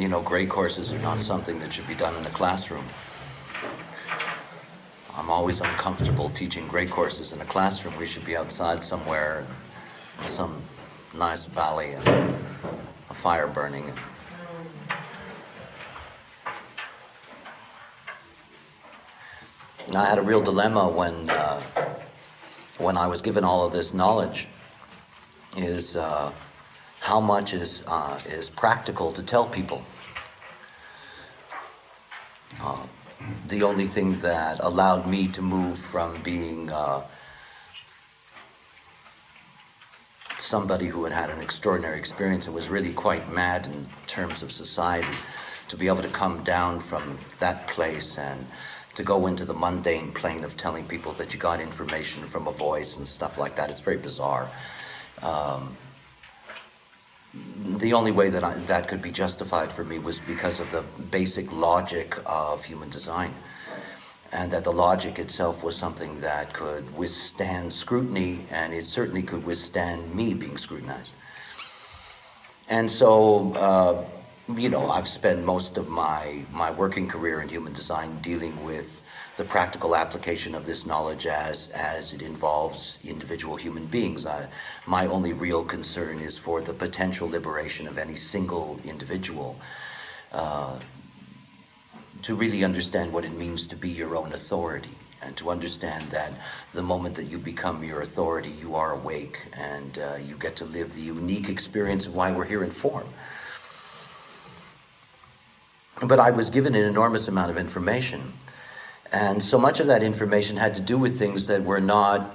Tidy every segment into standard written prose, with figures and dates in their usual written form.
grade courses are not something that should be done in the classroom. I'm always uncomfortable teaching grade courses in a classroom. We should be outside somewhere in some nice valley and a fire burning. And I had a real dilemma when I was given all of this knowledge, is how much is practical to tell people. The only thing that allowed me to move from being somebody who had had an extraordinary experience and was really quite mad in terms of society, to be able to come down from that place and to go into the mundane plane of telling people that you got information from a voice and stuff like that. It's very bizarre. The only way that could be justified for me was because of the basic logic of human design, and that the logic itself was something that could withstand scrutiny, and it certainly could withstand me being scrutinized. And so, I've spent most of my working career in human design dealing with the practical application of this knowledge as it involves individual human beings. My only real concern is for the potential liberation of any single individual, to really understand what it means to be your own authority, and to understand that the moment that you become your authority, you are awake, and you get to live the unique experience of why we're here in form. But I was given an enormous amount of information, and so much of that information had to do with things that were not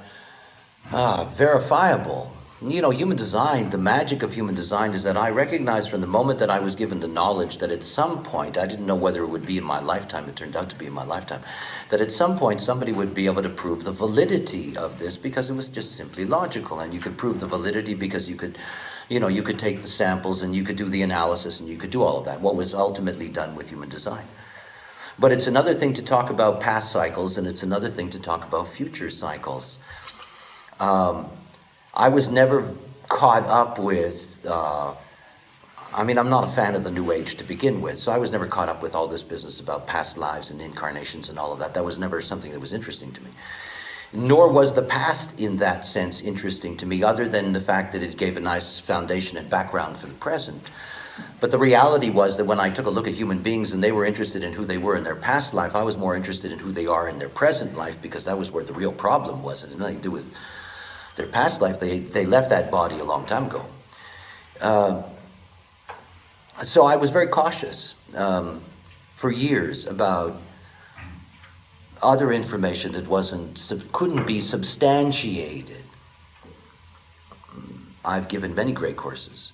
verifiable. Human design, the magic of human design is that I recognized from the moment that I was given the knowledge that at some point, I didn't know whether it would be in my lifetime, it turned out to be in my lifetime, that at some point somebody would be able to prove the validity of this, because it was just simply logical. And you could prove the validity because you could take the samples and you could do the analysis and you could do all of that, what was ultimately done with human design. But it's another thing to talk about past cycles, and it's another thing to talk about future cycles. I was never caught up with, I'm not a fan of the New Age to begin with, so I was never caught up with all this business about past lives and incarnations and all of that. That was never something that was interesting to me. Nor was the past in that sense interesting to me, other than the fact that it gave a nice foundation and background for the present. But the reality was that when I took a look at human beings and they were interested in who they were in their past life, I was more interested in who they are in their present life, because that was where the real problem was. It had nothing to do with their past life. They left that body a long time ago. So I was very cautious for years about other information that couldn't be substantiated. I've given many great courses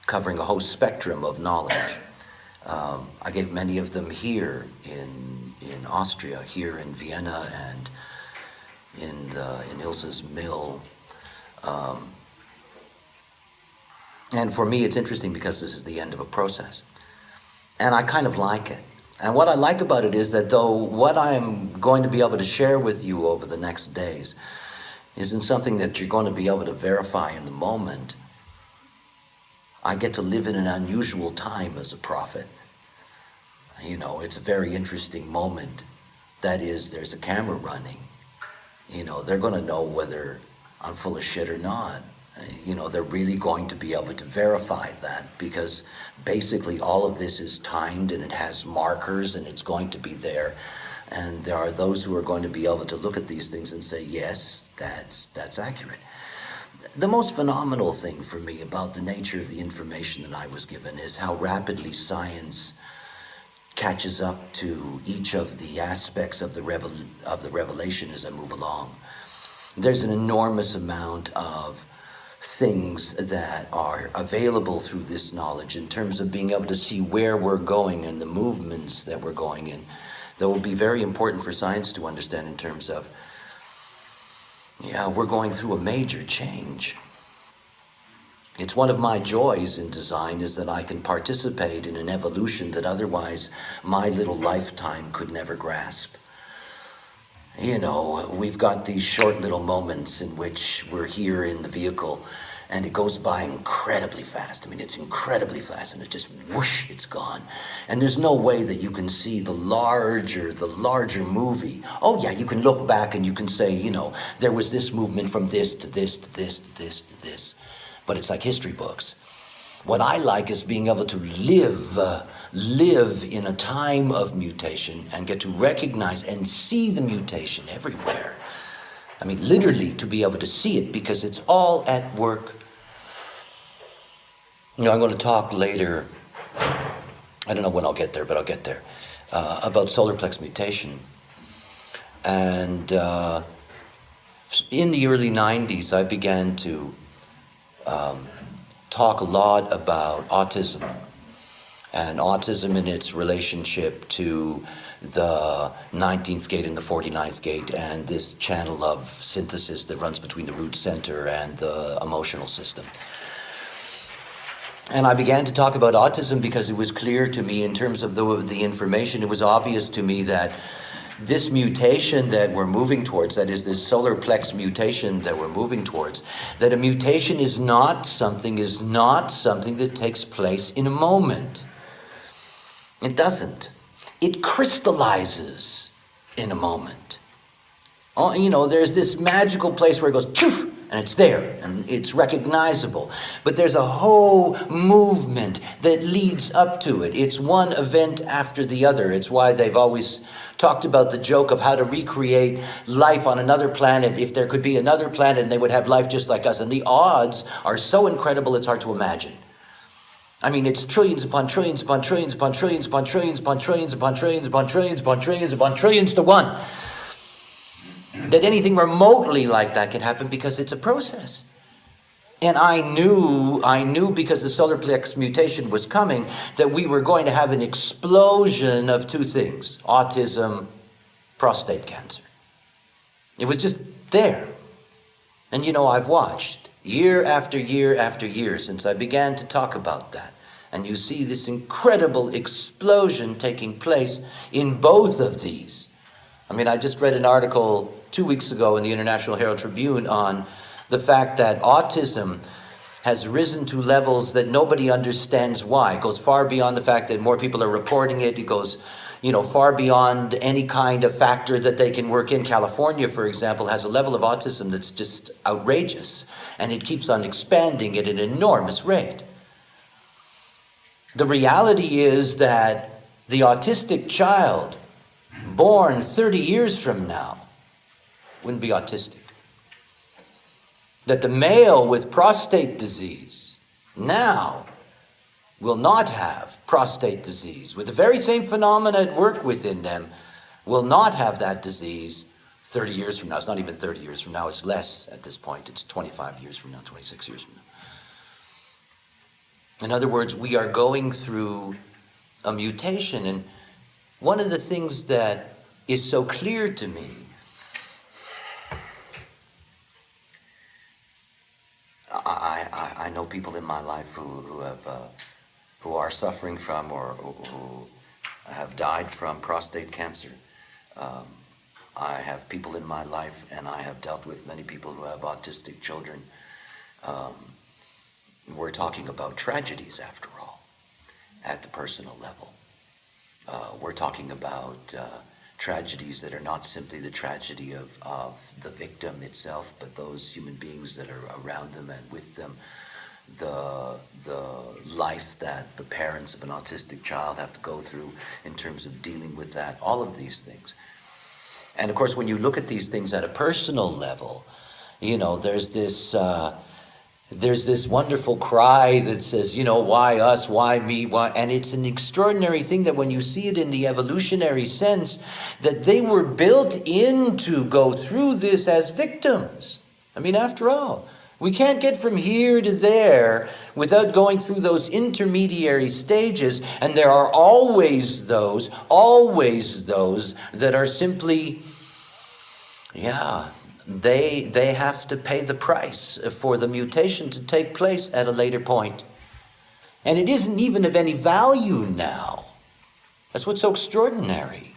covering a whole spectrum of knowledge. I gave many of them here in Austria, here in Vienna, and in Ilse's mill. And for me, it's interesting because this is the end of a process. And I kind of like it. And what I like about it is that though what I'm going to be able to share with you over the next days isn't something that you're going to be able to verify in the moment, I get to live in an unusual time as a prophet. It's a very interesting moment. That is, there's a camera running. They're going to know whether I'm full of shit or not. They're really going to be able to verify that, because basically all of this is timed and it has markers and it's going to be there. And there are those who are going to be able to look at these things and say, yes, that's accurate. The most phenomenal thing for me about the nature of the information that I was given is how rapidly science catches up to each of the aspects of the revelation as I move along. There's an enormous amount of things that are available through this knowledge in terms of being able to see where we're going and the movements that we're going in, that will be very important for science to understand in terms of, we're going through a major change. It's one of my joys in design is that I can participate in an evolution that otherwise my little lifetime could never grasp. We've got these short little moments in which we're here in the vehicle and it goes by incredibly fast. I mean, it's incredibly fast, and it just whoosh, it's gone. And there's no way that you can see the larger movie. Oh yeah, you can look back and you can say, you know, there was this movement from this to this to this to this to this. But it's like history books. What I like is being able to live in a time of mutation and get to recognize and see the mutation everywhere. I mean, literally to be able to see it, because it's all at work. You know, I'm going to talk later, I don't know when I'll get there, but I'll get there, about solar plex mutation. And in the early 90s, I began to talk a lot about autism, and autism in its relationship to the 19th gate and the 49th gate, and this channel of synthesis that runs between the root center and the emotional system. And I began to talk about autism because it was clear to me, in terms of the information, it was obvious to me that this mutation that we're moving towards, that is this solar plex mutation that we're moving towards, that a mutation is not something that takes place in a moment. It doesn't. It crystallizes in a moment. Oh, you know, there's this magical place where it goes, choof, and it's there, and it's recognizable. But there's a whole movement that leads up to it. It's one event after the other. It's why they've always talked about the joke of how to recreate life on another planet, if there could be another planet and they would have life just like us. And the odds are so incredible, it's hard to imagine. I mean, it's trillions upon trillions upon trillions upon trillions upon trillions upon trillions upon trillions upon trillions upon trillions upon trillions to one. That anything remotely like that can happen, because it's a process. And I knew because the solar plex mutation was coming, that we were going to have an explosion of two things: autism, prostate cancer. It was just there. And you know, I've watched year after year after year since I began to talk about that. And you see this incredible explosion taking place in both of these. I mean, I just read an article 2 weeks ago in the International Herald Tribune on the fact that autism has risen to levels that nobody understands why. It goes far beyond the fact that more people are reporting it. It goes, you know, far beyond any kind of factor that they can work in. California, for example, has a level of autism that's just outrageous, and it keeps on expanding at an enormous rate. The reality is that the autistic child born 30 years from now wouldn't be autistic. That the male with prostate disease now will not have prostate disease, with the very same phenomena at work within them, will not have that disease 30 years from now. It's not even 30 years from now, it's less at this point. It's 25 years from now, 26 years from now. In other words, we are going through a mutation, and one of the things that is so clear to me, I know people in my life who are suffering from or who have died from prostate cancer. I have people in my life, and I have dealt with many people who have autistic children. We're talking about tragedies, after all, at the personal level. We're talking about tragedies that are not simply the tragedy of the victim itself, but those human beings that are around them and with them, the life that the parents of an autistic child have to go through in terms of dealing with that, all of these things. And of course, when you look at these things at a personal level, you know, there's this wonderful cry that says, you know, why us, why me, why? And it's an extraordinary thing that when you see it in the evolutionary sense, that they were built in to go through this as victims. I mean, after all, we can't get from here to there without going through those intermediary stages, and there are always those that are simply, they have to pay the price for the mutation to take place at a later point. And it isn't even of any value now. That's what's so extraordinary.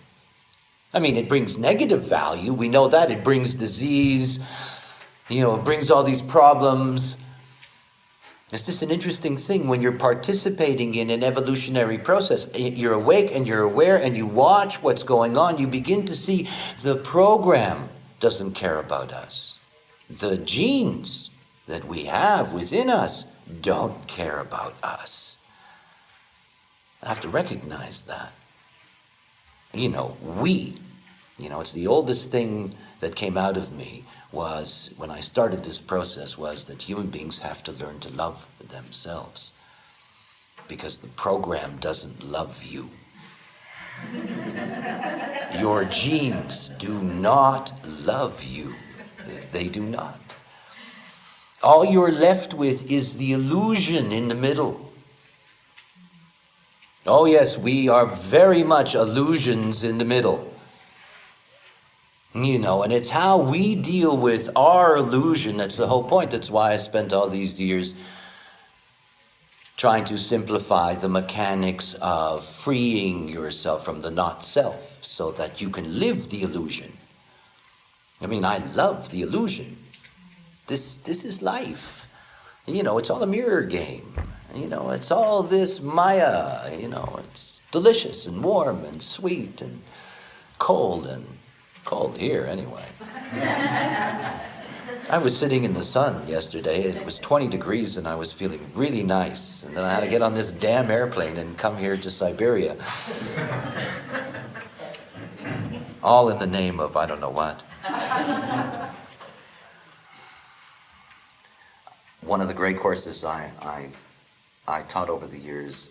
I mean, it brings negative value. We know that. It brings disease. You know, it brings all these problems. It's just an interesting thing when you're participating in an evolutionary process. You're awake and you're aware and you watch what's going on. You begin to see the program doesn't care about us. The genes that we have within us don't care about us. I have to recognize that. It's the oldest thing that came out of me was, when I started this process, was that human beings have to learn to love themselves. Because the program doesn't love you. Your genes do not love you. They do not. All you're left with is the illusion in the middle. Oh yes, we are very much illusions in the middle. And it's how we deal with our illusion that's the whole point. That's why I spent all these years trying to simplify the mechanics of freeing yourself from the not-self so that you can live the illusion. I love the illusion. This is life. It's all a mirror game. It's all this Maya. It's delicious and warm and sweet and cold here anyway. I was sitting in the sun yesterday. It was 20 degrees and I was feeling really nice. And then I had to get on this damn airplane and come here to Siberia. All in the name of I don't know what. One of the great courses I taught over the years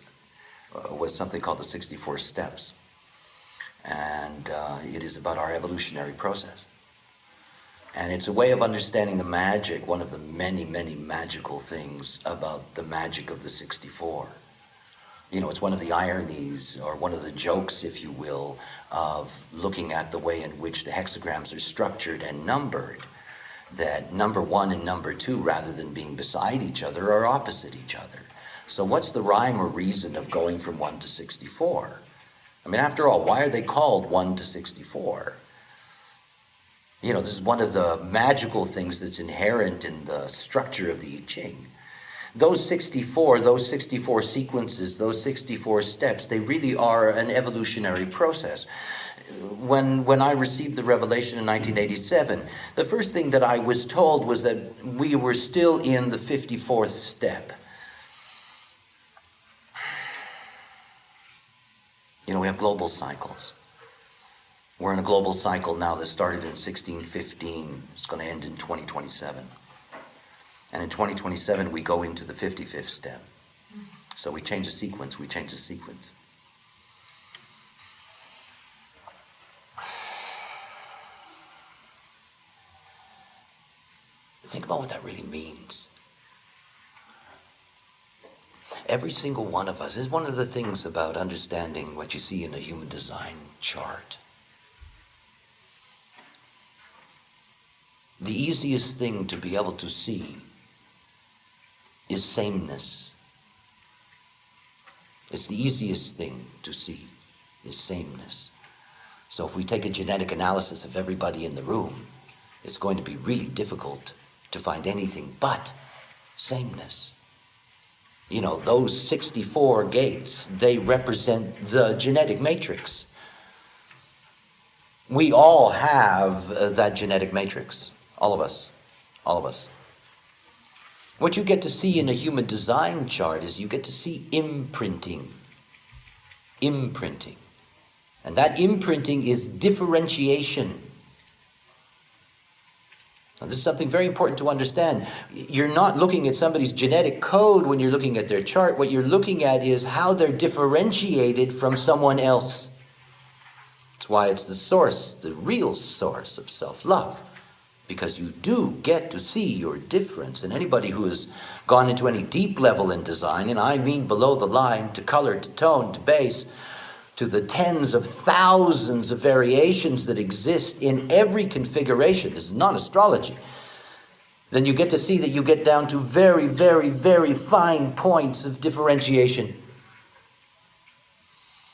was something called the 64 Steps. And it is about our evolutionary process. And it's a way of understanding the magic, one of the many, many magical things about the magic of the 64. It's one of the ironies, or one of the jokes, if you will, of looking at the way in which the hexagrams are structured and numbered, that number 1 and number 2, rather than being beside each other, are opposite each other. So what's the rhyme or reason of going from 1 to 64? After all, why are they called 1 to 64? This is one of the magical things that's inherent in the structure of the I Ching. Those 64 sequences, those 64 steps, they really are an evolutionary process. When I received the revelation in 1987, the first thing that I was told was that we were still in the 54th step. We have global cycles. We're in a global cycle now that started in 1615. It's going to end in 2027. And in 2027, we go into the 55th step. So we change the sequence, Think about what that really means. Every single one of us is one of the things about understanding what you see in a human design chart. The easiest thing to be able to see is sameness. It's the easiest thing to see is sameness. So if we take a genetic analysis of everybody in the room, it's going to be really difficult to find anything but sameness. Those 64 gates, they represent the genetic matrix. We all have that genetic matrix. All of us. What you get to see in a human design chart is you get to see imprinting. And that imprinting is differentiation. Now, this is something very important to understand. You're not looking at somebody's genetic code when you're looking at their chart. What you're looking at is how they're differentiated from someone else. That's why it's the source, the real source of self-love. Because you do get to see your difference. And anybody who has gone into any deep level in design, and I mean below the line, to color, to tone, to base, to the tens of thousands of variations that exist in every configuration, this is not astrology, then you get to see that you get down to very, very, very fine points of differentiation.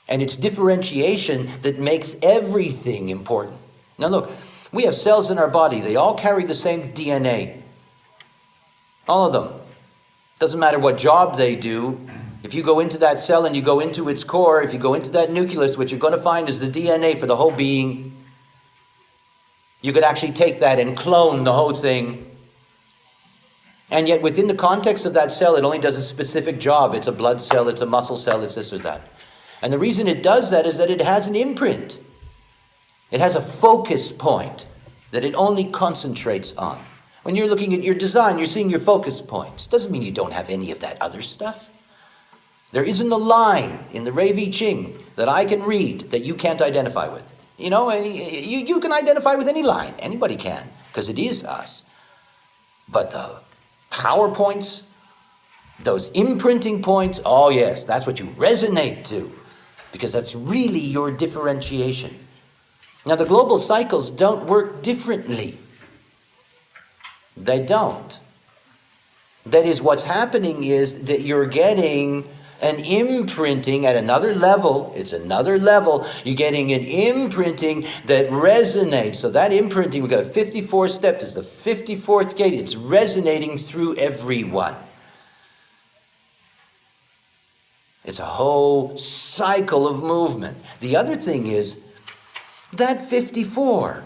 And it's differentiation that makes everything important. Now look, we have cells in our body. They all carry the same DNA. All of them. Doesn't matter what job they do. If you go into that cell and you go into its core, if you go into that nucleus, what you're going to find is the DNA for the whole being. You could actually take that and clone the whole thing. And yet within the context of that cell, it only does a specific job. It's a blood cell, it's a muscle cell, it's this or that. And the reason it does that is that it has an imprint. It has a focus point that it only concentrates on. When you're looking at your design, you're seeing your focus points. Doesn't mean you don't have any of that other stuff. There isn't a line in the Rei Vi Ching that I can read that you can't identify with. You know, you can identify with any line. Anybody can, because it is us. But the PowerPoints, those imprinting points, oh yes, that's what you resonate to, because that's really your differentiation. Now, the global cycles don't work differently. They don't. That is, what's happening is that you're getting an imprinting at another level. It's another level. You're getting an imprinting that resonates. So that imprinting, we've got a 54 step. This is the 54th gate. It's resonating through everyone. It's a whole cycle of movement. The other thing is that 54.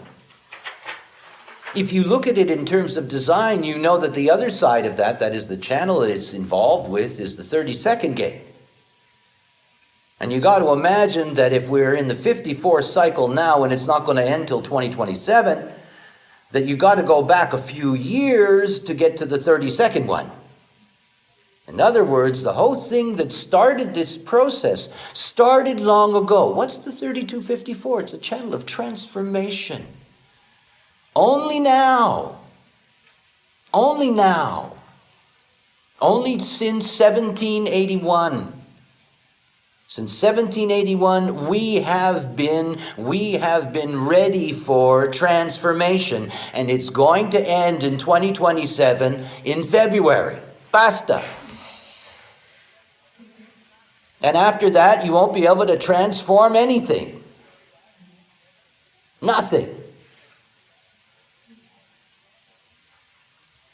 If you look at it in terms of design, you know that the other side of that, that is the channel that it's involved with, is the 32nd gate. And you got to imagine that if we're in the 54th cycle now and it's not going to end till 2027, that you got to go back a few years to get to the 32nd one. In other words, the whole thing that started this process started long ago. What's the 3254? It's a channel of transformation. Only now, only since 1781, we have been ready for transformation, and it's going to end in 2027 in February. Basta. And after that, you won't be able to transform anything. Nothing.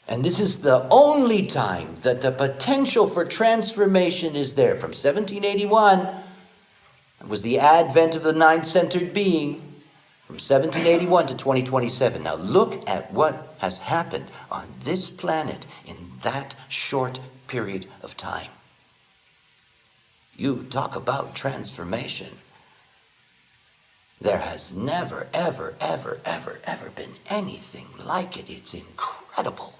And this is the only time that the potential for transformation is there. From 1781, it was the advent of the nine-centered being. From 1781 to 2027. Now look at what has happened on this planet in that short period of time. You talk about transformation. There has never, ever been anything like it. It's incredible.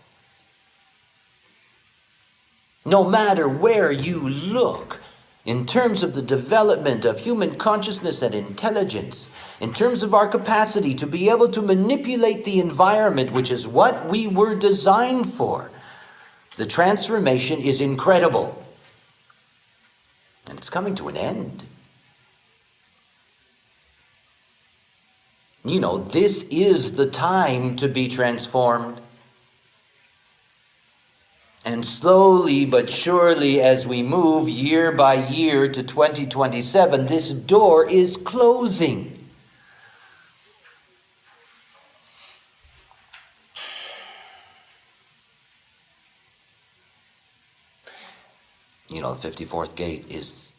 No matter where you look, in terms of the development of human consciousness and intelligence, in terms of our capacity to be able to manipulate the environment, which is what we were designed for, the transformation is incredible. And it's coming to an end. You know, this is the time to be transformed. And slowly but surely, as we move year by year to 2027, this door is closing. You know, the 54th gate is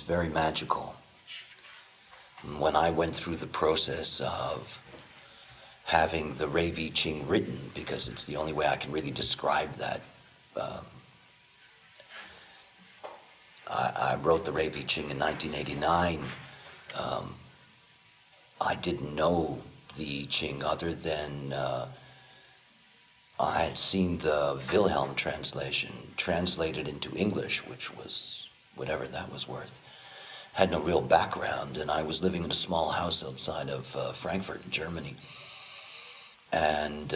very magical. When I went through the process of having the Rei Vi Ching written, because it's the only way I can really describe that, I wrote the Rei Vi Ching in 1989. I didn't know the Ching other than I had seen the Wilhelm translation translated into English, which was whatever that was worth. Had no real background, and I was living in a small house outside of Frankfurt in Germany. And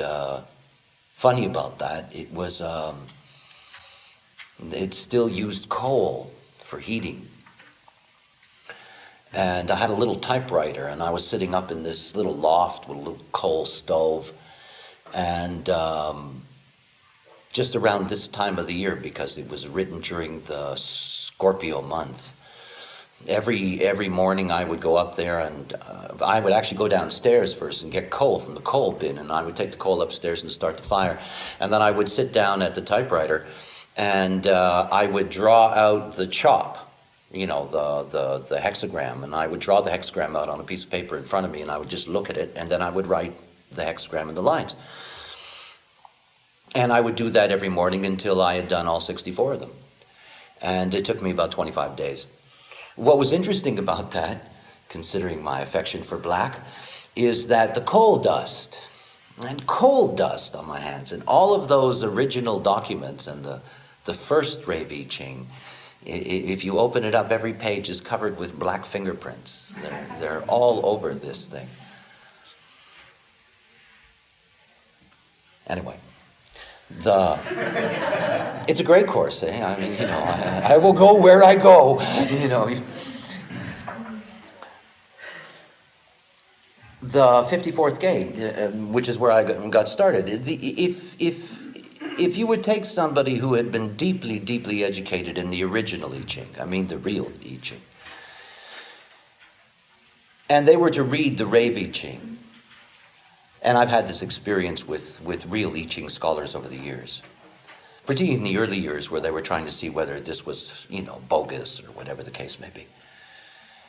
funny about that, it was it still used coal for heating. And I had a little typewriter, and I was sitting up in this little loft with a little coal stove. And just around this time of the year, because it was written during the Scorpio month, every morning I would go up there, and I would actually go downstairs first and get coal from the coal bin, and I would take the coal upstairs and start the fire. And then I would sit down at the typewriter, And I would draw out the chop, the hexagram, and I would draw the hexagram out on a piece of paper in front of me, and I would just look at it, and then I would write the hexagram and the lines. And I would do that every morning until I had done all 64 of them. And it took me about 25 days. What was interesting about that, considering my affection for black, is that the coal dust on my hands, and all of those original documents, and the first Rave I Ching, if you open it up, every page is covered with black fingerprints. They're all over this thing. Anyway, it's a great course, eh? I mean, I will go where I go, The 54th gate, which is where I got started. If you would take somebody who had been deeply, deeply educated in the original I Ching, I mean the real I Ching, and they were to read the Rave I Ching, and I've had this experience with real I Ching scholars over the years, particularly in the early years where they were trying to see whether this was, bogus or whatever the case may be.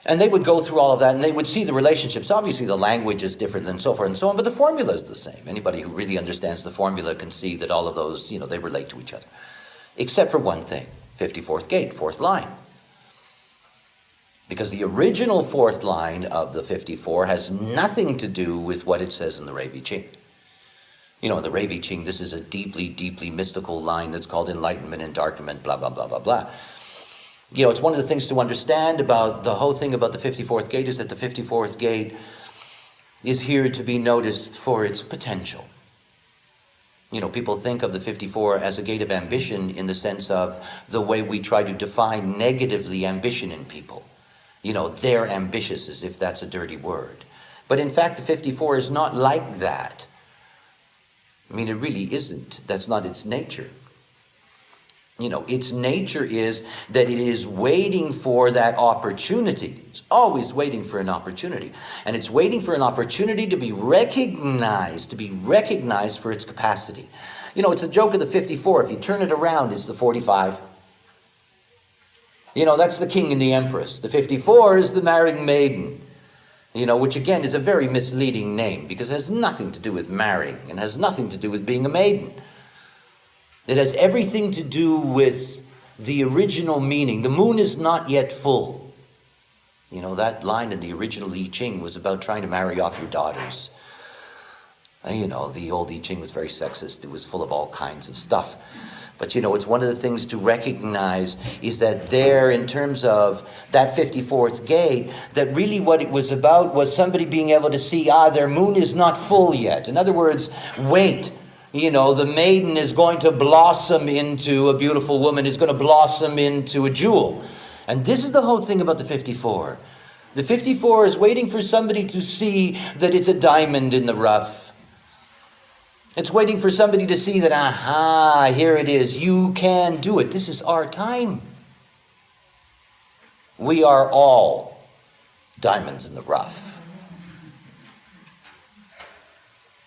And they would go through all of that, and they would see the relationships. Obviously, the language is different and so forth and so on, but the formula is the same. Anybody who really understands the formula can see that all of those, they relate to each other. Except for one thing, 54th gate, fourth line. Because the original fourth line of the 54 has nothing to do with what it says in the Rave I Ching. The Rave I Ching, this is a deeply, deeply mystical line that's called enlightenment, endarkenment, blah, blah, blah, blah, blah. It's one of the things to understand about the whole thing about the 54th gate is that the 54th gate is here to be noticed for its potential. People think of the 54 as a gate of ambition in the sense of the way we try to define negatively ambition in people. They're ambitious, as if that's a dirty word. But in fact, the 54 is not like that. I mean, it really isn't. That's not its nature. Its nature is that it is waiting for that opportunity. It's always waiting for an opportunity. And it's waiting for an opportunity to be recognized for its capacity. It's a joke of the 54. If you turn it around, it's the 45. That's the king and the empress. The 54 is the marrying maiden. Which again is a very misleading name because it has nothing to do with marrying and has nothing to do with being a maiden. It has everything to do with the original meaning. The moon is not yet full. That line in the original I Ching was about trying to marry off your daughters. The old I Ching was very sexist. It was full of all kinds of stuff. But it's one of the things to recognize is that there, in terms of that 54th gate, that really what it was about was somebody being able to see, their moon is not full yet. In other words, wait. The maiden is going to blossom into a beautiful woman, is going to blossom into a jewel. And this is the whole thing about the 54. The 54 is waiting for somebody to see that it's a diamond in the rough. It's waiting for somebody to see that, here it is. You can do it. This is our time. We are all diamonds in the rough.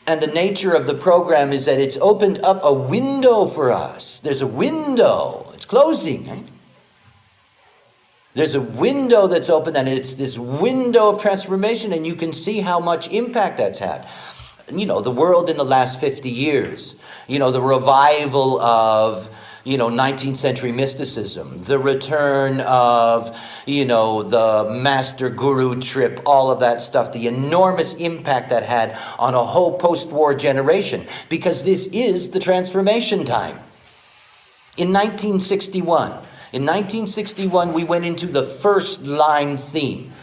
And the nature of the program is that it's opened up a window for us. There's a window. It's closing. Right? There's a window that's open, and it's this window of transformation, and you can see how much impact that's had. The world in the last 50 years, the revival of, 19th century mysticism, the return of, the master guru trip, all of that stuff, the enormous impact that had on a whole post-war generation, because this is the transformation time. In 1961, we went into the first line theme.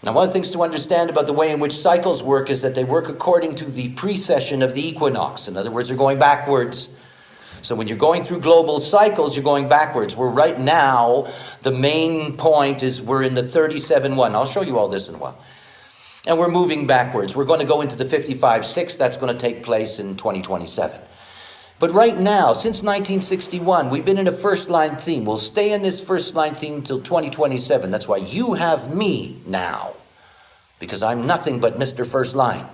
Now, one of the things to understand about the way in which cycles work is that they work according to the precession of the equinox. In other words, they're going backwards. So when you're going through global cycles, you're going backwards. We're right now, the main point is we're in the 37-1. I'll show you all this in a while. And we're moving backwards. We're going to go into the 55-6. That's going to take place in 2027. But right now, since 1961, we've been in a first-line theme. We'll stay in this first-line theme until 2027. That's why you have me now, because I'm nothing but Mr. First Line.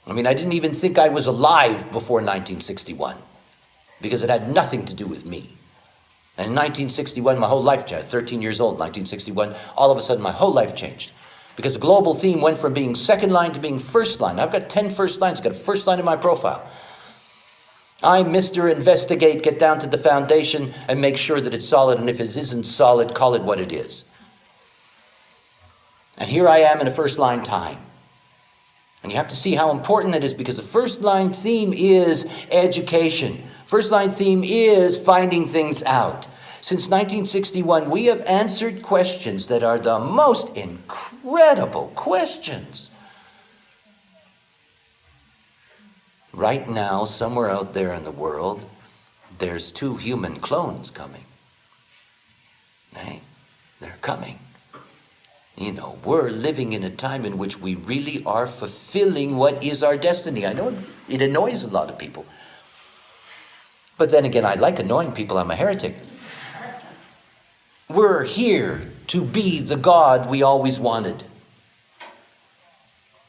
I mean, I didn't even think I was alive before 1961. because it had nothing to do with me. And in 1961, my whole life changed. 13 years old, 1961, all of a sudden my whole life changed. Because the global theme went from being second line to being first line. I've got 10 first lines. I've got a first line in my profile. I, Mr. Investigate, get down to the foundation and make sure that it's solid. And if it isn't solid, call it what it is. And here I am in a first line time. And you have to see how important that is, because the first line theme is education. First line theme is finding things out. Since 1961, we have answered questions that are the most incredible questions. Right now, somewhere out there in the world, there's 2 human clones coming. Hey, they're coming. You know, we're living in a time in which we really are fulfilling what is our destiny. I know it annoys a lot of people. But then again, I like annoying people. I'm a heretic. We're here to be the God we always wanted.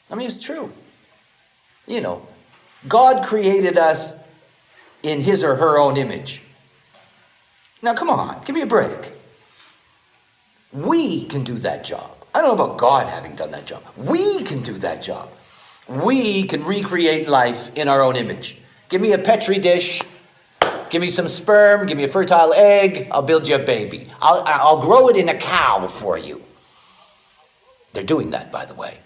I mean, it's true. You know, God created us in his or her own image. Now, come on, give me a break. We can do that job. I don't know about God having done that job. We can do that job. We can recreate life in our own image. Give me a Petri dish. Give me some sperm. Give me a fertile egg. I'll build you a baby. I'll grow it in a cow for you. They're doing that, by the way.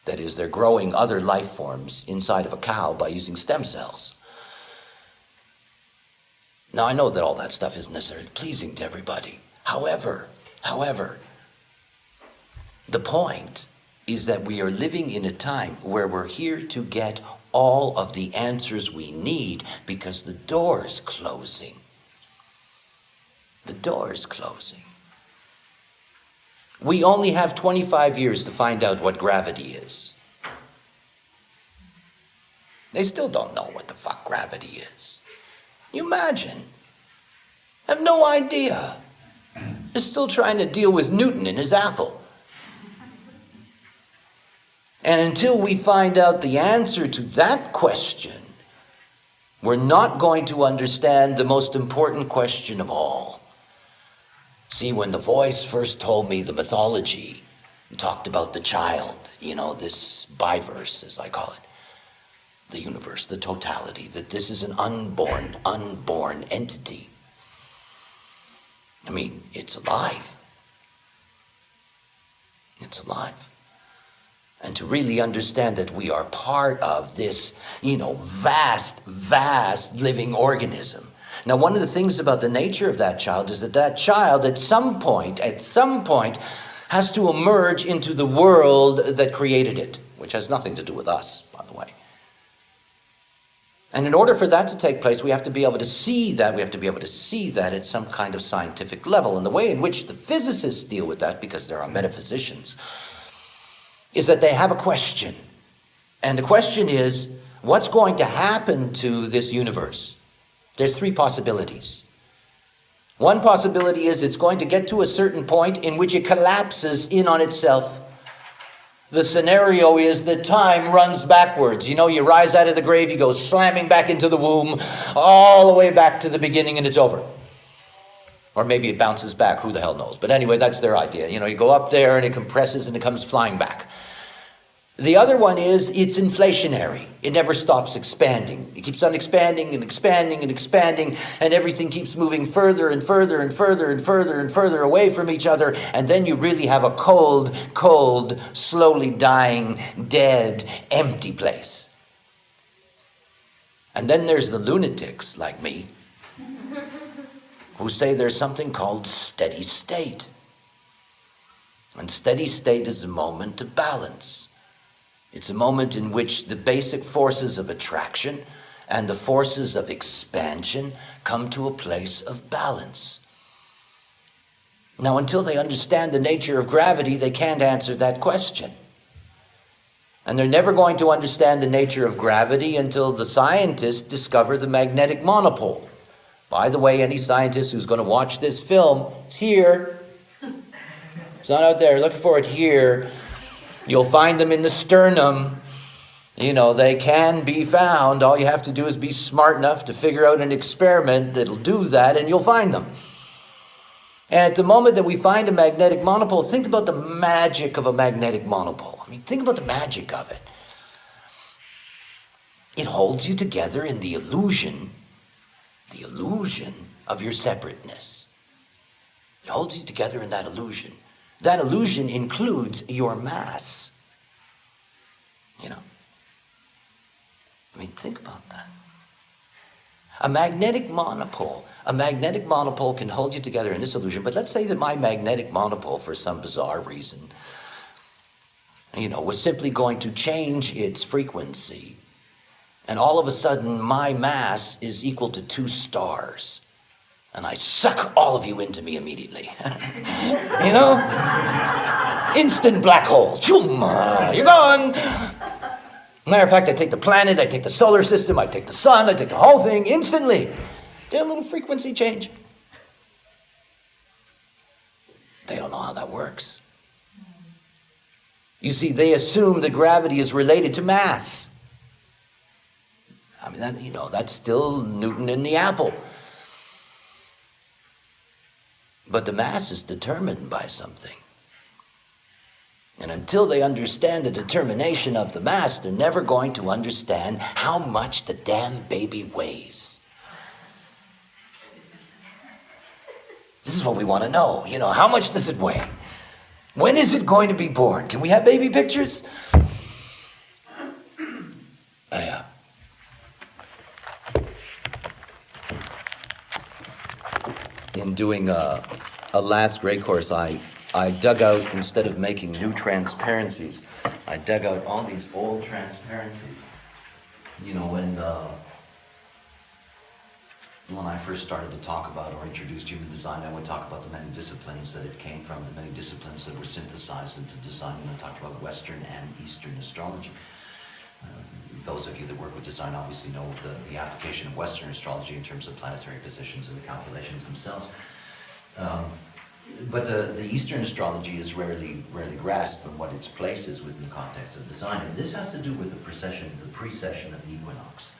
That is, they're growing other life forms inside of a cow by using stem cells. Now, I know that all that stuff isn't necessarily pleasing to everybody. However, the point is that we are living in a time where we're here to get all of the answers we need, because the door's closing. The door's closing. We only have 25 years to find out what gravity is. They still don't know what the fuck gravity is. You imagine? I have no idea. They're still trying to deal with Newton and his apple. And until we find out the answer to that question, we're not going to understand the most important question of all. See, when the voice first told me the mythology, and talked about the child, you know, this biverse, as I call it, the universe, the totality, that this is an unborn entity. I mean, it's alive. It's alive. And to really understand that we are part of this, you know, vast living organism. Now, one of the things about the nature of that child is that that child at some point, has to emerge into the world that created it, which has nothing to do with us, by the way. And in order for that to take place, we have to be able to see that. We have to be able to see that at some kind of scientific level. And the way in which the physicists deal with that, because there are metaphysicians, is that they have a question. And the question is, what's going to happen to this universe? There's 3 possibilities. One possibility is it's going to get to a certain point in which it collapses in on itself. The scenario is that time runs backwards. You know, you rise out of the grave, you go slamming back into the womb, all the way back to the beginning, and it's over. Or maybe it bounces back, who the hell knows. But anyway, that's their idea. You know, you go up there and it compresses and it comes flying back. The other one is it's inflationary. It never stops expanding. It keeps on expanding and expanding and expanding, and everything keeps moving further and further and further and further and further away from each other, and then you really have a cold, slowly dying, dead, empty place. And then there's the lunatics like me who say there's something called steady state. And steady state is a moment of balance. It's a moment in which the basic forces of attraction and the forces of expansion come to a place of balance. Now, until they understand the nature of gravity, they can't answer that question. And they're never going to understand the nature of gravity until the scientists discover the magnetic monopole. By the way, any scientist who's going to watch this film, it's here. It's not out there. Looking for it here. You'll find them in the sternum. They can be found. All you have to do is be smart enough to figure out an experiment that'll do that, and you'll find them. And at the moment that we find a magnetic monopole, think about the magic of a magnetic monopole. Think about the magic of it. It holds you together in the illusion of your separateness. It holds you together in that illusion. That illusion includes your mass. Think about that. A magnetic monopole can hold you together in this illusion, but let's say that my magnetic monopole, for some bizarre reason, was simply going to change its frequency, and all of a sudden my mass is equal to 2 stars, and I suck all of you into me immediately. Instant black hole. Choom, you're gone. Matter of fact, I take the planet, I take the solar system, I take the sun, I take the whole thing instantly. A little frequency change. They don't know how that works. You see, they assume that gravity is related to mass. That's still Newton in the apple. But the mass is determined by something. And until they understand the determination of the mass, they're never going to understand how much the damn baby weighs. This is what we want to know. How much does it weigh? When is it going to be born? Can we have baby pictures? Yeah. In doing a last grade course, I dug out, instead of making new transparencies, I dug out all these old transparencies. When I first started to talk about or introduced human design, I would talk about the many disciplines that it came from, the many disciplines that were synthesized into design, and I talked about Western and Eastern astrology. Those of you that work with design obviously know the application of Western astrology in terms of planetary positions and the calculations themselves. But the Eastern astrology is rarely grasped on what its place is within the context of design. And this has to do with the precession of the equinox.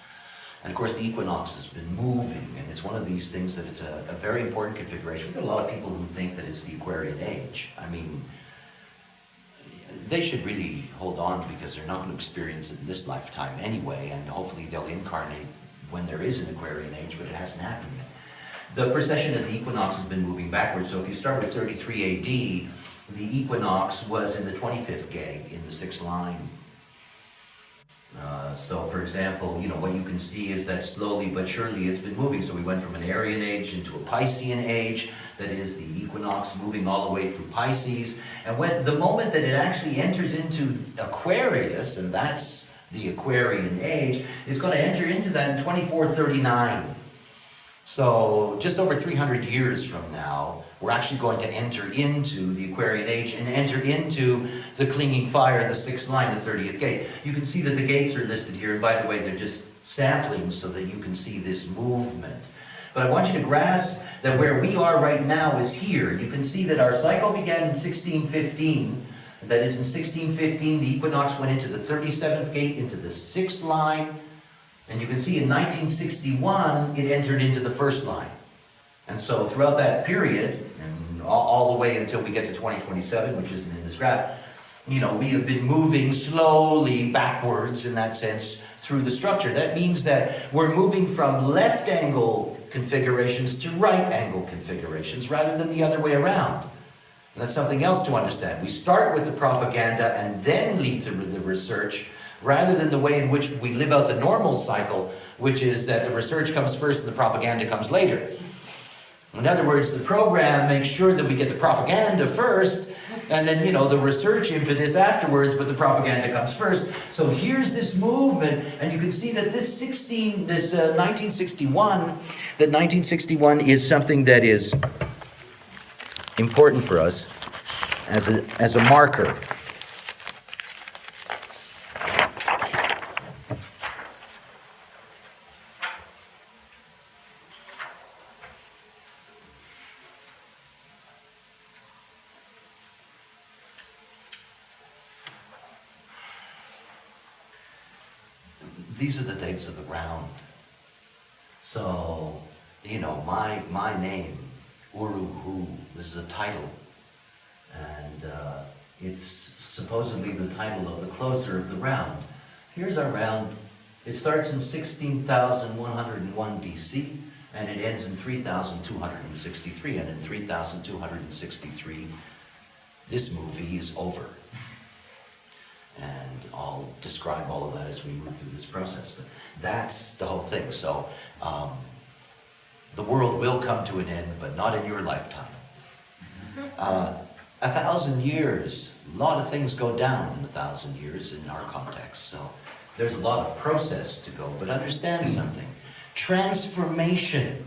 And of course the equinox has been moving, and it's one of these things that it's a very important configuration. We've got a lot of people who think that it's the Aquarian age. They should really hold on, because they're not going to experience it in this lifetime anyway, and hopefully they'll incarnate when there is an Aquarian age, but it hasn't happened yet. The precession of the equinox has been moving backwards. So if you start with 33 AD, the equinox was in the 25th gate, in the 6th line. So for example, what you can see is that slowly but surely it's been moving. So we went from an Aryan age into a Piscean age, that is the equinox moving all the way through Pisces. And the moment that it actually enters into Aquarius, and that's the Aquarian age, is going to enter into that in 2439. So just over 300 years from now, we're actually going to enter into the Aquarian age and enter into the clinging fire, the 6th line, the 30th gate. You can see that the gates are listed here, and by the way, they're just samplings so that you can see this movement. But I want you to grasp that where we are right now is here. You can see that our cycle began in 1615. That is, in 1615, the equinox went into the 37th gate, into the 6th line. And you can see in 1961, it entered into the 1st line. And so throughout that period, and all the way until we get to 2027, which isn't in this graph, we have been moving slowly backwards, in that sense, through the structure. That means that we're moving from left angle configurations to right angle configurations, rather than the other way around. And that's something else to understand. We start with the propaganda and then lead to the research, rather than the way in which we live out the normal cycle, which is that the research comes first and the propaganda comes later. In other words, the program makes sure that we get the propaganda first, and then, the research impetus afterwards, but the propaganda comes first. So here's this movement, and you can see that this 1961 is something that is important for us as a marker. these are the dates of the round. So, my name, Uruhu, this is a title. And it's supposedly the title of the closer of the round. Here's our round. It starts in 16,101 BC, and it ends in 3,263. And in 3,263, this movie is over. And I'll describe all of that as we move through this process. But that's the whole thing. So the world will come to an end, but not in your lifetime. 1,000 years, a lot of things go down in 1,000 years in our context. So there's a lot of process to go. But understand something. Transformation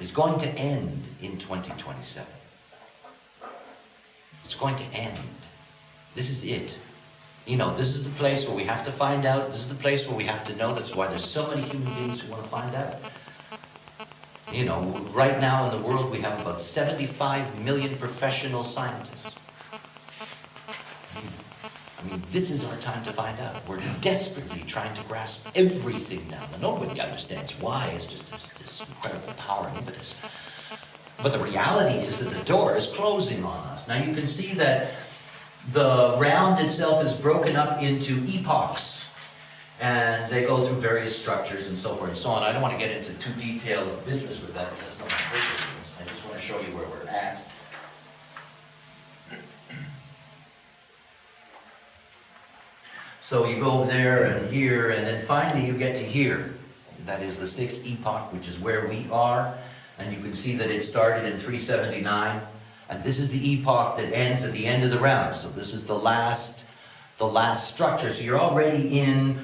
is going to end in 2027. It's going to end. This is it. This is the place where we have to find out. This is the place where we have to know. That's why there's so many human beings who want to find out. Right now in the world we have about 75 million professional scientists. This is our time to find out. We're desperately trying to grasp everything now. Nobody understands why. It's just this incredible power and impetus. But the reality is that the door is closing on us. Now you can see that the round itself is broken up into epochs, and they go through various structures and so forth and so on. I don't want to get into too detailed business with that because that's not my purpose in this. I just want to show you where we're at. So you go there and here, and then finally you get to here. That is the sixth epoch, which is where we are. And you can see that it started in 379. And this is the epoch that ends at the end of the round. So this is the last structure. So you're already in,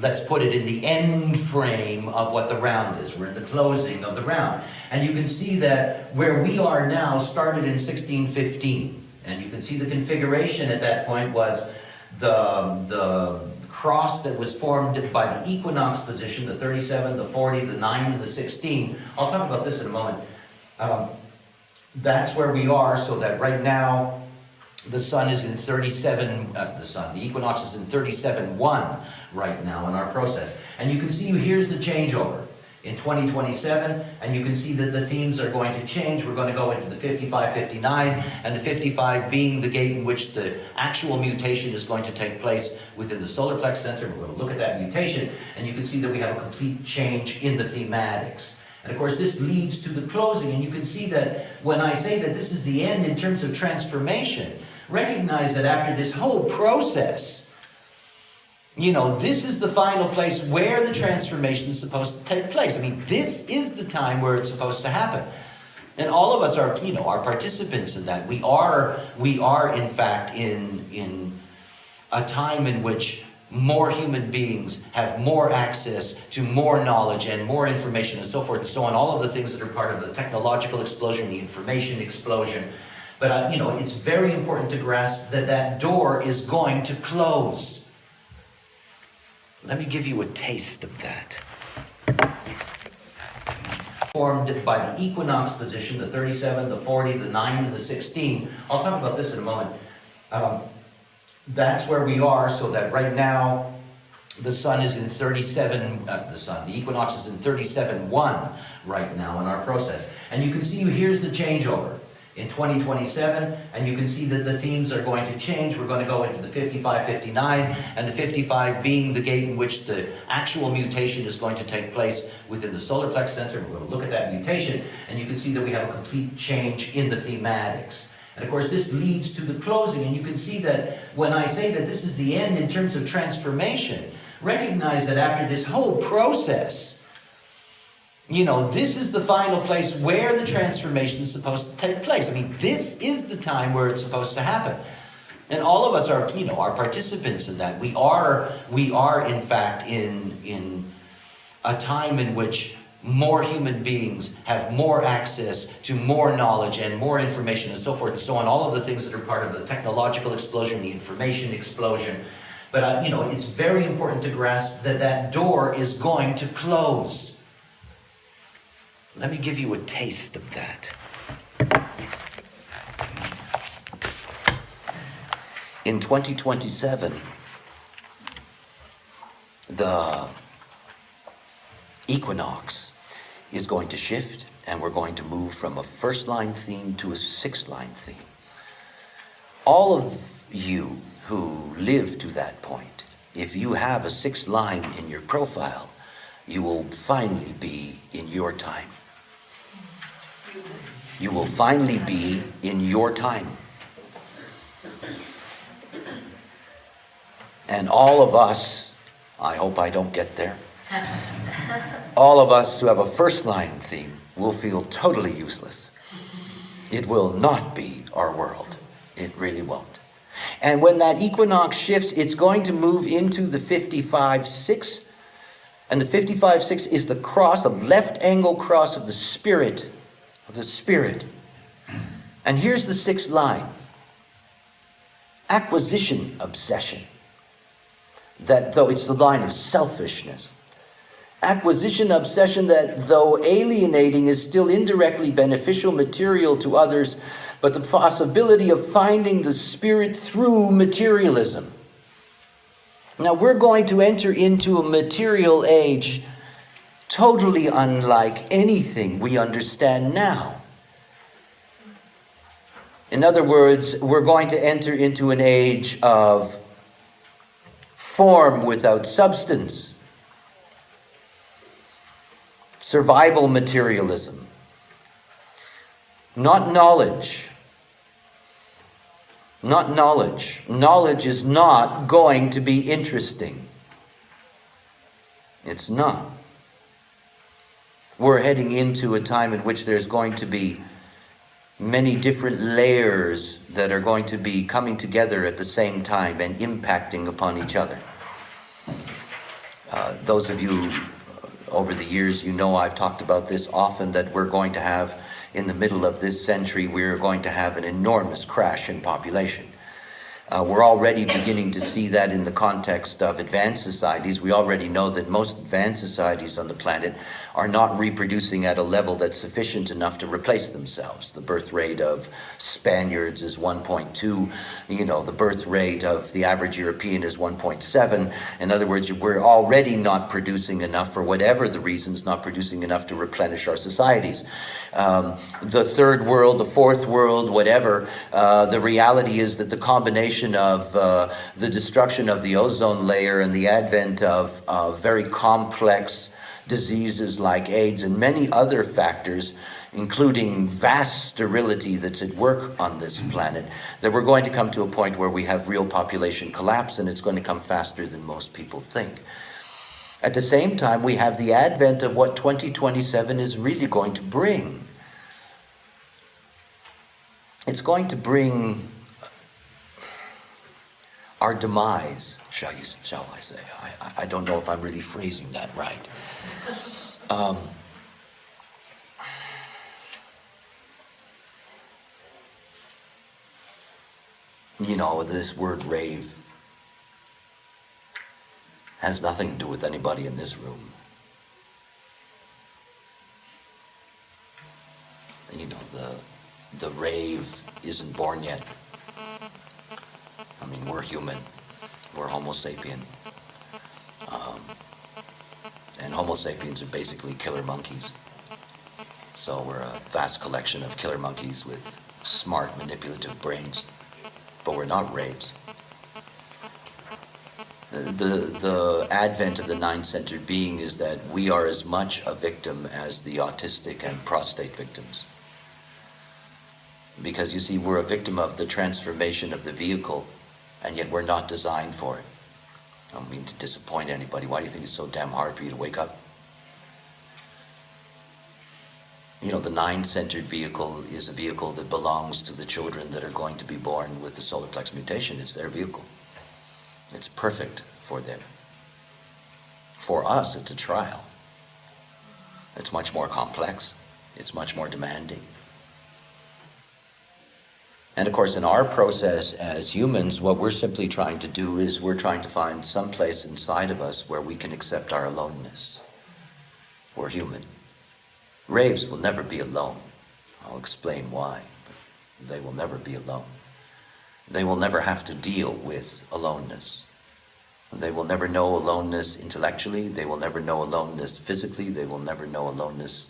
let's put it, in the end frame of what the round is. We're in the closing of the round. And you can see that where we are now started in 1615. And you can see the configuration at that point was the cross that was formed by the equinox position, the 37, the 40, the 9, and the 16. I'll talk about this in a moment. That's where we are, so that right now the sun is in 37, the equinox is in 37.1 right now in our process. And you can see here's the changeover in 2027, and you can see that the themes are going to change. We're going to go into the 55-59, and the 55 being the gate in which the actual mutation is going to take place within the solar plex center. We're going to look at that mutation, and you can see that we have a complete change in the thematics. And of course, this leads to the closing, and you can see that when I say that this is the end in terms of transformation, recognize that after this whole process, this is the final place where the transformation is supposed to take place. This is the time where it's supposed to happen. And all of us are, are participants in that. We are in fact, in a time in which more human beings have more access to more knowledge and more information and so forth and so on, all of the things that are part of the technological explosion, the information explosion. But, it's very important to grasp that that door is going to close. Let me give you a taste of that. Formed by the equinox position, the 37, the 40, the 9, and the 16. I'll talk about this in a moment. That's where we are, so that right now the sun is in 37, the equinox is in 37.1 right now in our process. And you can see here's the changeover in 2027, and you can see that the themes are going to change. We're going to go into the 55-59, and the 55 being the gate in which the actual mutation is going to take place within the solar plex center. We're going to look at that mutation, and you can see that we have a complete change in the thematics. And of course, this leads to the closing, and you can see that when I say that this is the end in terms of transformation, recognize that after this whole process, this is the final place where the transformation is supposed to take place. This is the time where it's supposed to happen. And all of us are, are participants in that. We are in fact, in a time in which more human beings have more access to more knowledge and more information and so forth and so on, all of the things that are part of the technological explosion, the information explosion. But, it's very important to grasp that that door is going to close. Let me give you a taste of that. In 2027, the equinox is going to shift, and we're going to move from a first line theme to a sixth line theme. All of you who live to that point, if you have a sixth line in your profile, you will finally be in your time. You will finally be in your time. And all of us, I hope I don't get there, all of us who have a first line theme will feel totally useless. It will not be our world. It really won't. And when that equinox shifts, it's going to move into the 55-6. And the 55-6 is the cross, a left angle cross of the spirit. And here's the sixth line. Acquisition obsession. That though it's the line of selfishness. Acquisition obsession that though alienating is still indirectly beneficial material to others, but the possibility of finding the spirit through materialism. Now we're going to enter into a material age totally unlike anything we understand now. In other words, we're going to enter into an age of form without substance, survival materialism, not knowledge. Not knowledge. Knowledge is not going to be interesting. It's not. We're heading into a time in which there's going to be many different layers that are going to be coming together at the same time and impacting upon each other. Those of you over the years, you know I've talked about this often, that we're going to have, in the middle of this century, we're going to have an enormous crash in population. We're already beginning to see that in the context of advanced societies. We already know that most advanced societies on the planet are not reproducing at a level that's sufficient enough to replace themselves. The birth rate of Spaniards is 1.2. The birth rate of the average European is 1.7. In other words, we're already not producing enough, for whatever the reasons, not producing enough to replenish our societies. The third world, the fourth world, whatever, the reality is that the combination of the destruction of the ozone layer and the advent of very complex diseases like AIDS and many other factors, including vast sterility that's at work on this planet, that we're going to come to a point where we have real population collapse, and it's going to come faster than most people think. At the same time, we have the advent of what 2027 is really going to bring. It's going to bring our demise, shall I say. I don't know if I'm really phrasing that right. This word rave has nothing to do with anybody in this room. The rave isn't born yet. We're human. We're Homo sapien. And Homo sapiens are basically killer monkeys. So we're a vast collection of killer monkeys with smart, manipulative brains. But we're not raves. The advent of the nine-centered being is that we are as much a victim as the autistic and prostate victims. Because you see, we're a victim of the transformation of the vehicle, and yet we're not designed for it. I don't mean to disappoint anybody. Why do you think it's so damn hard for you to wake up? The nine-centered vehicle is a vehicle that belongs to the children that are going to be born with the solar plex mutation. It's their vehicle. It's perfect for them. For us, it's a trial. It's much more complex. It's much more demanding. And of course, in our process as humans, what we're simply trying to do is we're trying to find some place inside of us where we can accept our aloneness. We're human. Raves will never be alone. I'll explain why. But they will never be alone. They will never have to deal with aloneness. They will never know aloneness intellectually. They will never know aloneness physically. They will never know aloneness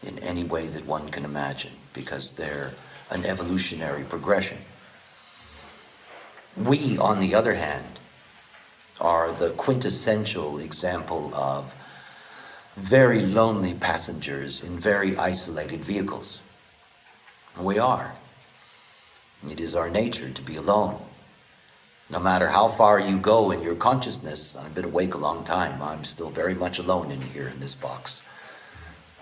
in any way that one can imagine, because they're an evolutionary progression. We, on the other hand, are the quintessential example of very lonely passengers in very isolated vehicles. We are. It is our nature to be alone. No matter how far you go in your consciousness, I've been awake a long time, I'm still very much alone in here in this box.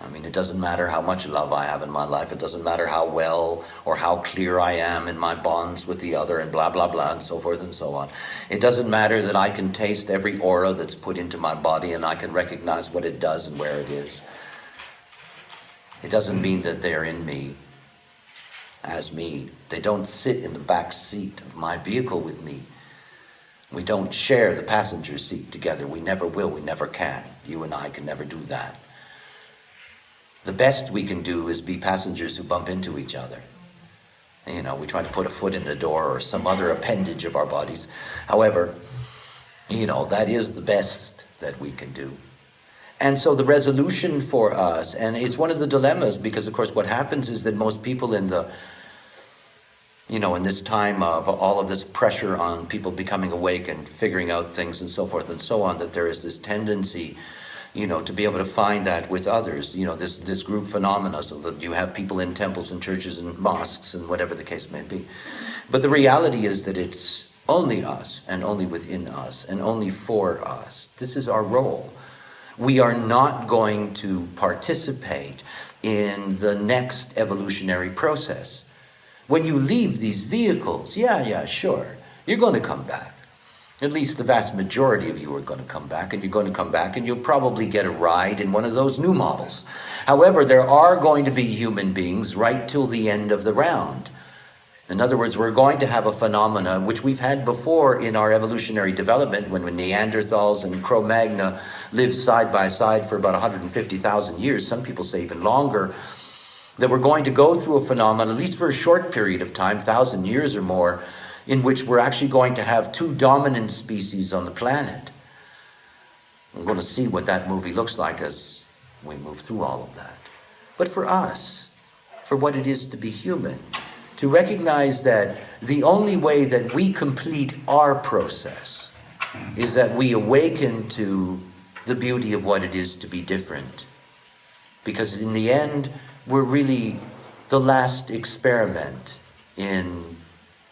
I mean, it doesn't matter how much love I have in my life, it doesn't matter how well or how clear I am in my bonds with the other and blah, blah, blah, and so forth and so on. It doesn't matter that I can taste every aura that's put into my body and I can recognize what it does and where it is. It doesn't mean that they're in me as me. They don't sit in the back seat of my vehicle with me. We don't share the passenger seat together. We never will, we never can. You and I can never do that. The best we can do is be passengers who bump into each other. You know, we try to put a foot in the door or some other appendage of our bodies. However, you know, that is the best that we can do. And so the resolution for us, and it's one of the dilemmas, because of course what happens is that most people in the, you know, in this time of all of this pressure on people becoming awake and figuring out things and so forth and so on, that there is this tendency, you know, to be able to find that with others, you know, this group phenomena, so that you have people in temples and churches and mosques and whatever the case may be. But the reality is that it's only us and only within us and only for us. This is our role. We are not going to participate in the next evolutionary process. When you leave these vehicles, yeah, sure, you're going to come back. At least the vast majority of you are going to come back, and you're going to come back and you'll probably get a ride in one of those new models. However, there are going to be human beings right till the end of the round. In other words, we're going to have a phenomena which we've had before in our evolutionary development, when Neanderthals and Cro-Magnon lived side by side for about 150,000 years, some people say even longer, that we're going to go through a phenomenon, at least for a short period of time, 1,000 years or more, in which we're actually going to have two dominant species on the planet. We're going to see what that movie looks like as we move through all of that. But for us, for what it is to be human, to recognize that the only way that we complete our process is that we awaken to the beauty of what it is to be different. Because in the end, we're really the last experiment in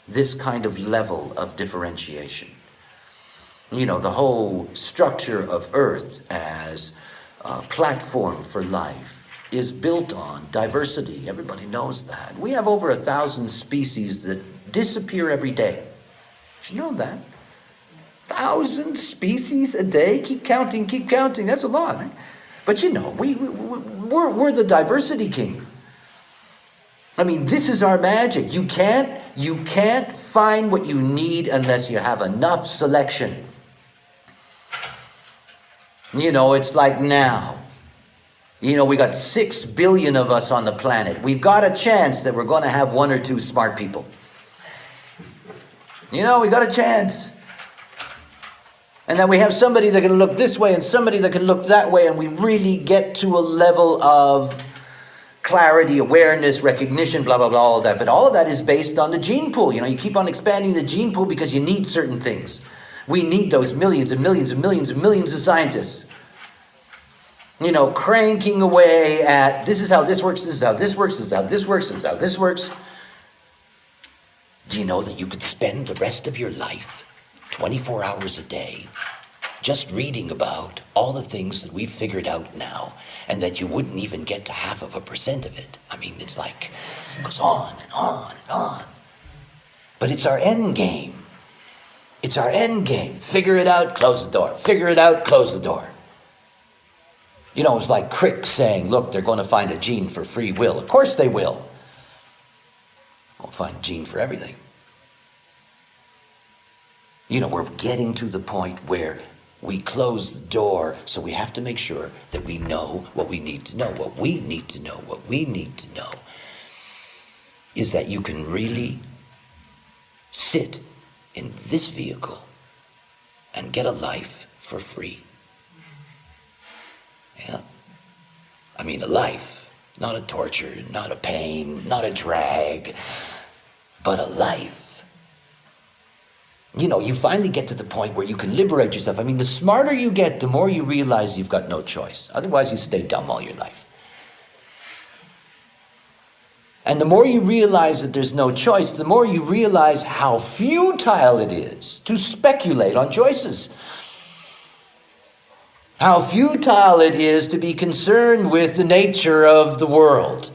this kind of level of differentiation. You know, the whole structure of Earth as a platform for life is built on diversity. Everybody knows that. We have over 1,000 species that disappear every day. Did you know that? 1,000 species a day? Keep counting. That's a lot. Right? But you know, we're the diversity king. I mean, this is our magic. You can't find what you need unless you have enough selection. You know, it's like now. You know, we got 6 billion of us on the planet. We've got a chance that we're going to have 1 or 2 smart people. You know, we got a chance. And that we have somebody that can look this way and somebody that can look that way, and we really get to a level of clarity, awareness, recognition, blah, blah, blah, all of that. But all of that is based on the gene pool. You know, you keep on expanding the gene pool because you need certain things. We need those millions and millions and millions and millions of scientists. You know, cranking away at, this is how this works, this is how this works, this is how this works, this is how this works. Do you know that you could spend the rest of your life, 24 hours a day, just reading about all the things that we've figured out now, and that you wouldn't even get to 0.5% of it? I mean, it's like, it goes on and on and on. But it's our end game. It's our end game. Figure it out, close the door. Figure it out, close the door. You know, it's like Crick saying, look, they're going to find a gene for free will. Of course they will. We'll find a gene for everything. You know, we're getting to the point where we close the door, so we have to make sure that we know what we need to know. What we need to know is that you can really sit in this vehicle and get a life for free. Yeah. I mean, a life, not a torture, not a pain, not a drag, but a life. You know, you finally get to the point where you can liberate yourself. I mean, the smarter you get, the more you realize you've got no choice. Otherwise, you stay dumb all your life. And the more you realize that there's no choice, the more you realize how futile it is to speculate on choices. How futile it is to be concerned with the nature of the world.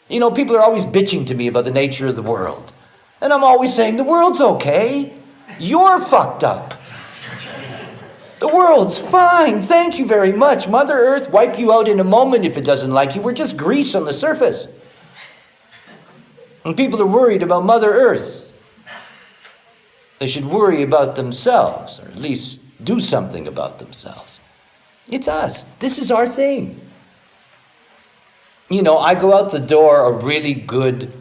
You know, people are always bitching to me about the nature of the world. And I'm always saying, the world's okay. You're fucked up. The world's fine. Thank you very much. Mother Earth wipe you out in a moment if it doesn't like you. We're just grease on the surface. And people are worried about Mother Earth. They should worry about themselves, or at least do something about themselves. It's us. This is our thing. You know, I go out the door a really good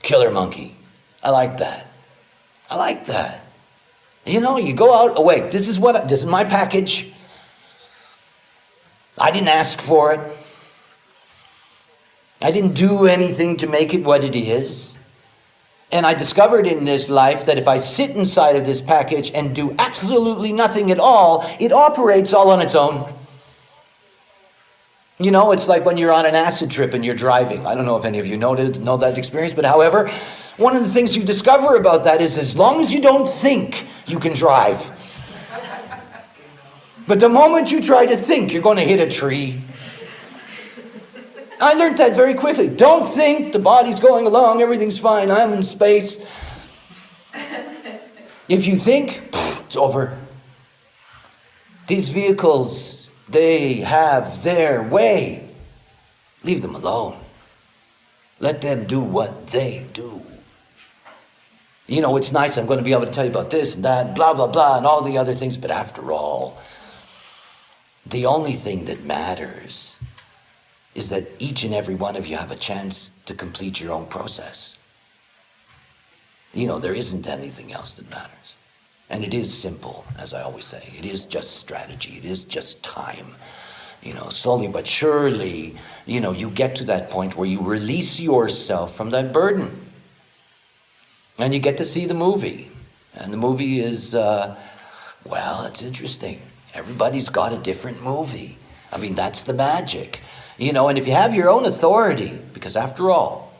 killer monkey. I like that. I like that. You know, you go out, oh wait, this is my package. I didn't ask for it. I didn't do anything to make it what it is. And I discovered in this life that if I sit inside of this package and do absolutely nothing at all, it operates all on its own. You know, it's like when you're on an acid trip and you're driving. I don't know if any of you know that experience, but however, one of the things you discover about that is as long as you don't think, you can drive. But the moment you try to think, you're going to hit a tree. I learned that very quickly. Don't think, the body's going along, everything's fine, I'm in space. If you think, it's over. These vehicles, they have their way. Leave them alone. Let them do what they do. You know, it's nice, I'm going to be able to tell you about this and that, blah, blah, blah, and all the other things, but after all, the only thing that matters is that each and every one of you have a chance to complete your own process. You know, there isn't anything else that matters. And it is simple, as I always say. It is just strategy. It is just time. You know, slowly but surely, you know, you get to that point where you release yourself from that burden. And you get to see the movie. And the movie is, well, it's interesting. Everybody's got a different movie. I mean, that's the magic. You know, and if you have your own authority, because after all,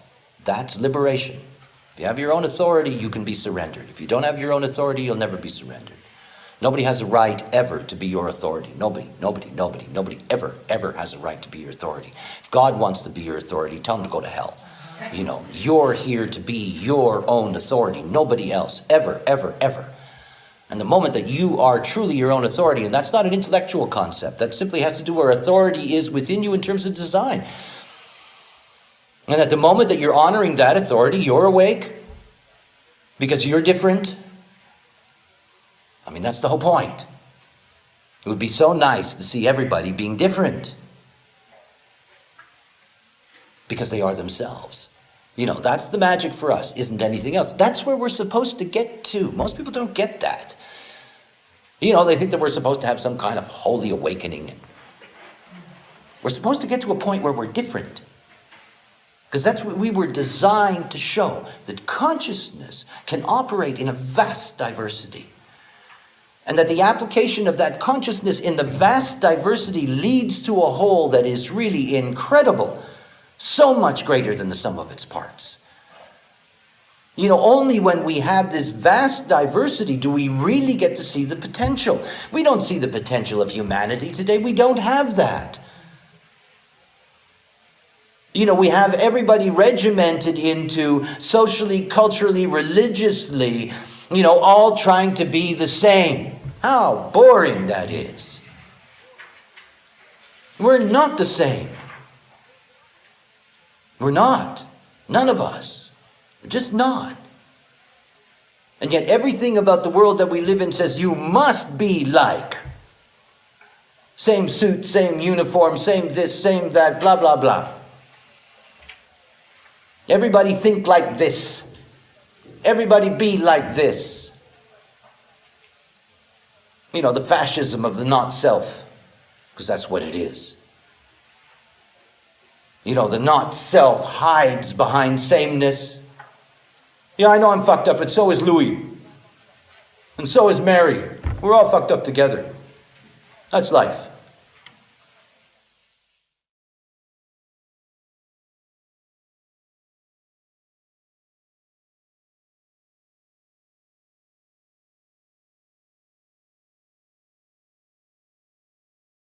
that's liberation. If you have your own authority, you can be surrendered. If you don't have your own authority, you'll never be surrendered. Nobody has a right ever to be your authority. Nobody ever has a right to be your authority. If God wants to be your authority, tell him to go to hell. You know, you're here to be your own authority. Nobody else, ever. And the moment that you are truly your own authority, and that's not an intellectual concept, that simply has to do where authority is within you in terms of design. And at the moment that you're honoring that authority, you're awake because you're different. I mean, that's the whole point. It would be so nice to see everybody being different because they are themselves. You know, that's the magic for us, isn't anything else. That's where we're supposed to get to. Most people don't get that. You know, they think that we're supposed to have some kind of holy awakening. We're supposed to get to a point where we're different. Because that's what we were designed to show, that consciousness can operate in a vast diversity. And that the application of that consciousness in the vast diversity leads to a whole that is really incredible, so much greater than the sum of its parts. You know, only when we have this vast diversity do we really get to see the potential. We don't see the potential of humanity today. We don't have that. You know, we have everybody regimented into socially, culturally, religiously, you know, all trying to be the same. How boring that is. We're not the same. We're not. None of us. We're just not. And yet everything about the world that we live in says you must be like. Same suit, same uniform, same this, same that, blah, blah, blah. Everybody think like this. Everybody be like this. You know, the fascism of the not self, because that's what it is. You know, the not self hides behind sameness. Yeah, I know I'm fucked up, but so is Louis. And so is Mary. We're all fucked up together. That's life.